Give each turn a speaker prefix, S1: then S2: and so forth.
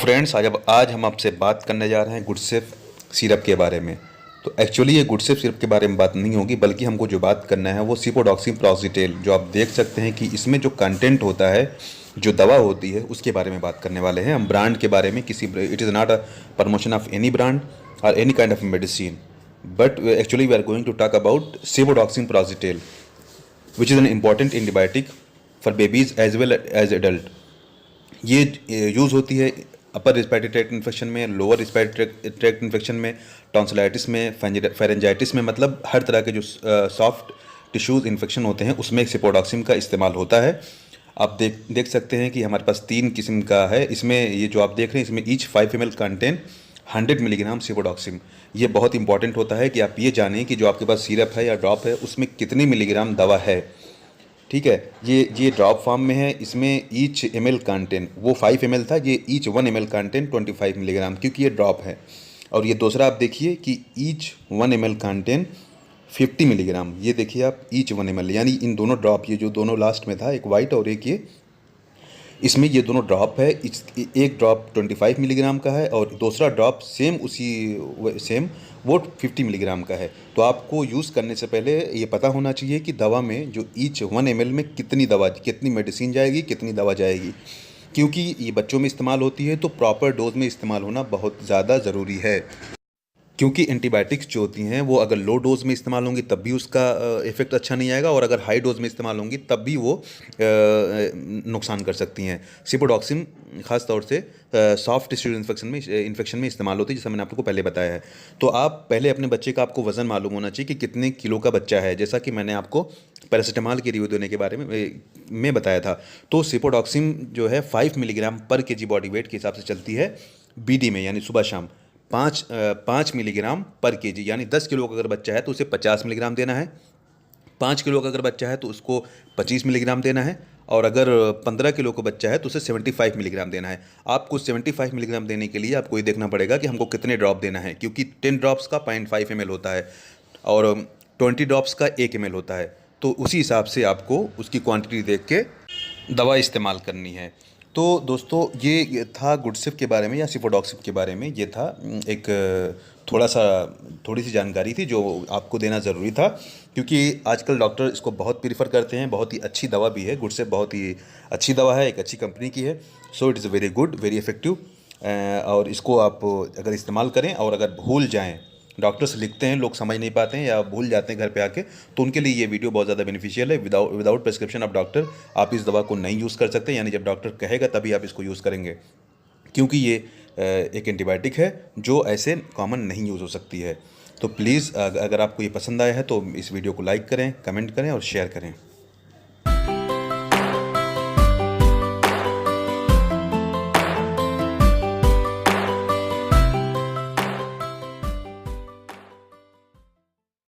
S1: Friends, आज हम आपसे बात करने जा रहे हैं गुडसेफ सिरप के बारे में। तो एक्चुअली ये गुडसेफ सिरप के बारे में बात नहीं होगी, बल्कि हमको जो बात करना है वो सेफपोडोक्सिम प्रोसिटेल, जो आप देख सकते हैं कि इसमें जो कंटेंट होता है, जो दवा होती है, उसके बारे में बात करने वाले हैं हम। ब्रांड के बारे में it is not a promotion of any brand और any kind of medicine, but actually we are going to talk about cefpodoxime proxetil, which is an important antibiotic for babies as well as adult. ये use होती है upper respiratory tract infection में, lower respiratory tract infection में, tonsillitis में, pharyngitis में, मतलब हर तरह के जो सॉफ्ट टिश्यूज़ इन्फेक्शन होते हैं उसमें सेफपोडोक्सिम का इस्तेमाल होता है। आप देख सकते हैं कि हमारे पास 3 किस्म का है। इसमें ये जो आप देख रहे हैं, इसमें ईच 5 ml कंटेन 100 मिलीग्राम सेफपोडोक्सिम। ये बहुत इंपॉर्टेंट होता है कि आप ये जानें कि जो आपके पास सिरप है या ड्रॉप है उसमें कितनी मिलीग्राम दवा है। ठीक है, ये ड्रॉप फॉर्म में है। इसमें ईच ml कंटेंट वो 5 ml था, ये ईच 1 ml कंटेंट 25 मिलीग्राम, क्योंकि ये ड्रॉप है। और ये दूसरा आप देखिए कि ईच 1 ml कंटेंट 50 मिलीग्राम। ये देखिए आप, ईच 1 ml, यानी इन दोनों ड्रॉप, ये जो दोनों लास्ट में था, एक वाइट और एक ये, इसमें ये दोनों ड्रॉप है। एक ड्रॉप 25 मिलीग्राम का है और दूसरा ड्रॉप सेम वो 50 मिलीग्राम का है। तो आपको यूज़ करने से पहले ये पता होना चाहिए कि दवा में जो ईच 1 ml में कितनी मेडिसिन जाएगी, कितनी दवा जाएगी, क्योंकि ये बच्चों में इस्तेमाल होती है तो प्रॉपर डोज में इस्तेमाल होना बहुत ज़्यादा ज़रूरी है। क्योंकि एंटीबायोटिक्स जो होती हैं वो अगर लो डोज में इस्तेमाल होंगी तब भी उसका इफ़ेक्ट अच्छा नहीं आएगा, और अगर हाई डोज में इस्तेमाल होंगी तब भी वो नुकसान कर सकती हैं। सेफपोडोक्सिम ख़ास तौर से सॉफ्ट टिश्यू इन्फेक्शन में इस्तेमाल होती है, जैसा मैंने आपको पहले बताया है। तो आप पहले अपने बच्चे का आपको वज़न मालूम होना चाहिए कि कितने किलो का बच्चा है, जैसा कि मैंने आपको पैरासीटामॉल की रिव्यू देने के बारे में बताया था। तो सेफपोडोक्सिम जो है 5 मिलीग्राम पर केजी बॉडी वेट के हिसाब से चलती है बीडी में, यानी सुबह शाम 5 मिलीग्राम पर केजी, यानी 10 किलो का अगर बच्चा है तो उसे 50 मिलीग्राम देना है। 5 किलो का अगर बच्चा है तो उसको 25 मिलीग्राम देना है, और अगर 15 किलो का बच्चा है तो उसे 75 मिलीग्राम देना है। आपको 75 मिलीग्राम देने के लिए आपको ये देखना पड़ेगा कि हमको कितने ड्रॉप देना है, क्योंकि 10 ड्रॉप्स का 0.5 ml होता है और 20 ड्रॉप्स का 1 ml होता है। तो उसी हिसाब से आपको उसकी क्वांटिटी देख के दवा इस्तेमाल करनी है। तो दोस्तों, ये था गुडसेफ के बारे में या सेफपोडोक्सिम के बारे में। ये था एक थोड़ी सी जानकारी थी जो आपको देना ज़रूरी था, क्योंकि आजकल डॉक्टर इसको बहुत प्रीफर करते हैं। बहुत ही अच्छी दवा भी है, गुडसेफ बहुत ही अच्छी दवा है, एक अच्छी कंपनी की है। So it is very good, very effective. और इसको आप अगर इस्तेमाल करें और अगर भूल जाएँ, डॉक्टर्स लिखते हैं, लोग समझ नहीं पाते हैं या भूल जाते हैं घर पे आके, तो उनके लिए ये वीडियो बहुत ज़्यादा बेनिफिशियल है। विदाउट प्रिस्क्रिप्शन ऑफ डॉक्टर आप इस दवा को नहीं यूज़ कर सकते, यानी जब डॉक्टर कहेगा तभी आप इसको यूज़ करेंगे, क्योंकि ये एक एंटीबायोटिक है जो ऐसे कॉमन नहीं यूज़ हो सकती है। तो प्लीज़, अगर आपको ये पसंद आया है तो इस वीडियो को लाइक करें, कमेंट करें और शेयर करें।